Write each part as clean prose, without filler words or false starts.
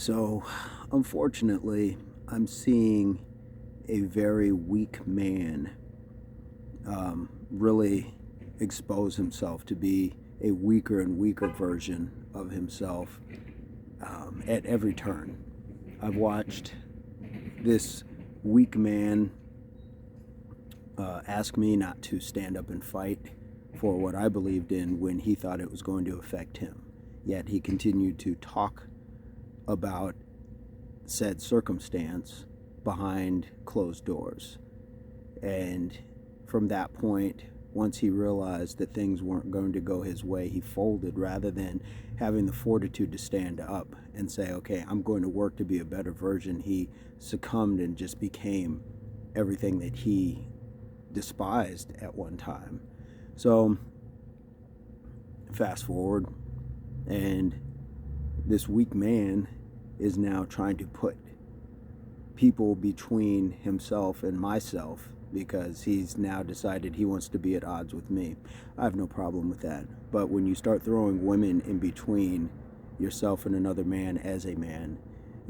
So, unfortunately, I'm seeing a very weak man really expose himself to be a weaker and weaker version of himself at every turn. I've watched this weak man ask me not to stand up and fight for what I believed in when he thought it was going to affect him. Yet he continued to talk about said circumstance behind closed doors. And from that point, once he realized that things weren't going to go his way, he folded rather than having the fortitude to stand up and say, okay, I'm going to work to be a better version. He succumbed and just became everything that he despised at one time. So, fast forward, and this weak man is now trying to put people between himself and myself because he's now decided he wants to be at odds with me. I have no problem with that. But when you start throwing women in between yourself and another man as a man,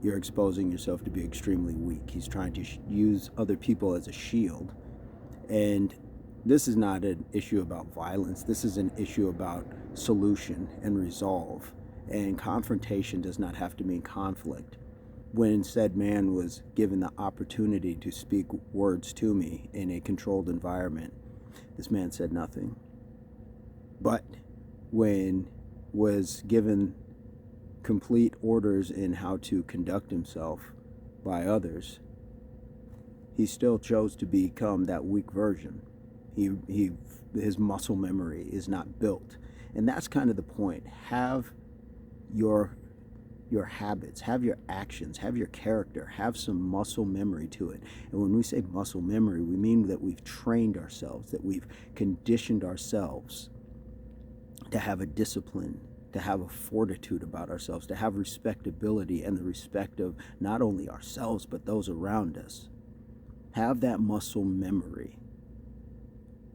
you're exposing yourself to be extremely weak. He's trying to use other people as a shield. And this is not an issue about violence. This is an issue about solution and resolve. And confrontation does not have to mean conflict. When said man was given the opportunity to speak words to me in a controlled environment, this man said nothing. But when was given complete orders in how to conduct himself by others, he still chose to become that weak version. His muscle memory is not built. And that's kind of the point. Have your habits, have your actions, have your character, have some muscle memory to it. And when we say muscle memory, we mean that we've trained ourselves, that we've conditioned ourselves to have a discipline, to have a fortitude about ourselves, to have respectability and the respect of not only ourselves, but those around us. Have that muscle memory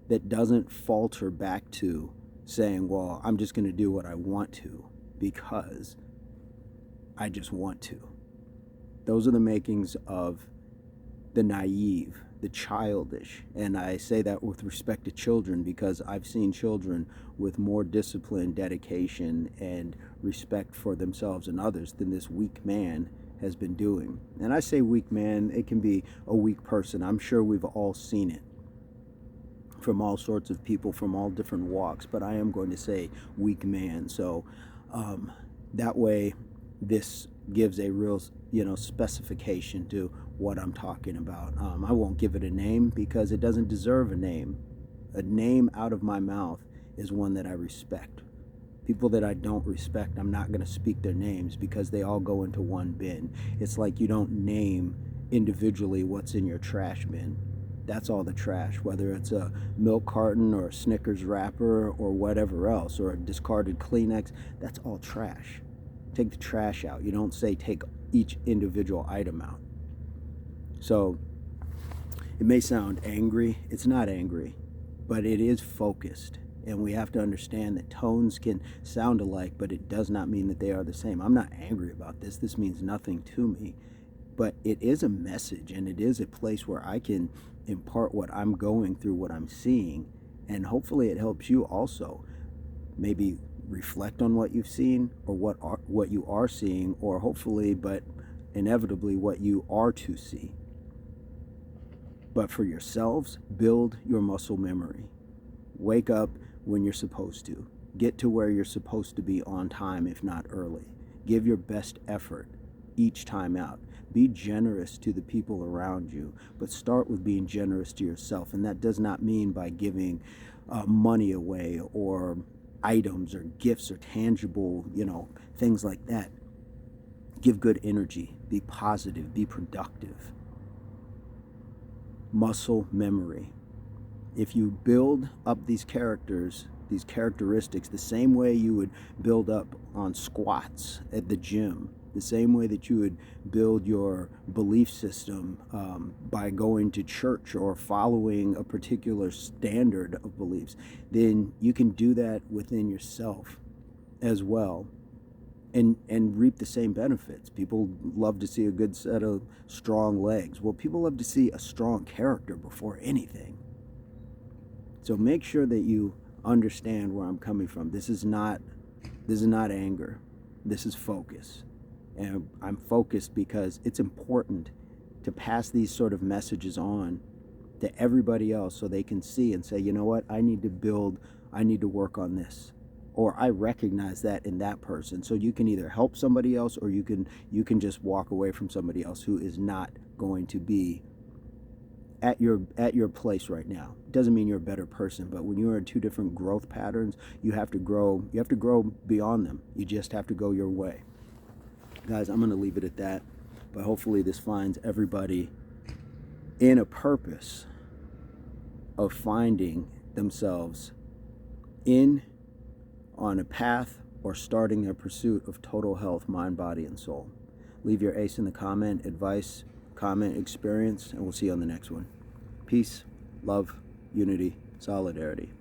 that doesn't falter back to saying, well, I'm just going to do what I want to because I just want to. Those are the makings of the naive, the childish. And I say that with respect to children because I've seen children with more discipline, dedication, and respect for themselves and others than this weak man has been doing. And I say weak man, it can be a weak person. I'm sure we've all seen it from all sorts of people from all different walks, but I am going to say weak man. So that way, this gives a real, specification to what I'm talking about. I won't give it a name because it doesn't deserve a name. A name out of my mouth is one that I respect. People that I don't respect, I'm not going to speak their names because they all go into one bin. It's like you don't name individually what's in your trash bin. That's all the trash, whether it's a milk carton or a Snickers wrapper or whatever else, or a discarded Kleenex, that's all trash. Take the trash out. You don't say take each individual item out. So it may sound angry. It's not angry, but it is focused. And we have to understand that tones can sound alike, but it does not mean that they are the same. I'm not angry about this. This means nothing to me. But it is a message, and it is a place where I can impart what I'm going through, what I'm seeing, and hopefully it helps you also. Maybe reflect on what you've seen or what you are seeing, or hopefully, but inevitably, what you are to see. But for yourselves, build your muscle memory. Wake up when you're supposed to. Get to where you're supposed to be on time, if not early. Give your best effort each time out. Be generous to the people around you, but start with being generous to yourself. And that does not mean by giving money away or items or gifts or tangible, things like that. Give good energy. Be positive. Be productive. Muscle memory. If you build up these characteristics, the same way you would build up on squats at the gym, the same way that you would build your belief system by going to church or following a particular standard of beliefs, then you can do that within yourself as well. and reap the same benefits. People love to see a good set of strong legs. Well, people love to see a strong character before anything. So make sure that you understand where I'm coming from. This is not anger. This is focus. And I'm focused because it's important to pass these sort of messages on to everybody else so they can see and say, you know what, I need to work on this. Or I recognize that in that person. So you can either help somebody else, or you can just walk away from somebody else who is not going to be at your place right now. It doesn't mean you're a better person, but when you're in two different growth patterns, you have to grow beyond them. You just have to go your way. Guys, I'm going to leave it at that. But hopefully this finds everybody in a purpose of finding themselves on a path or starting their pursuit of total health, mind, body, and soul. Leave your ace in the comment, advice, comment, experience, and we'll see you on the next one. Peace, love, unity, solidarity.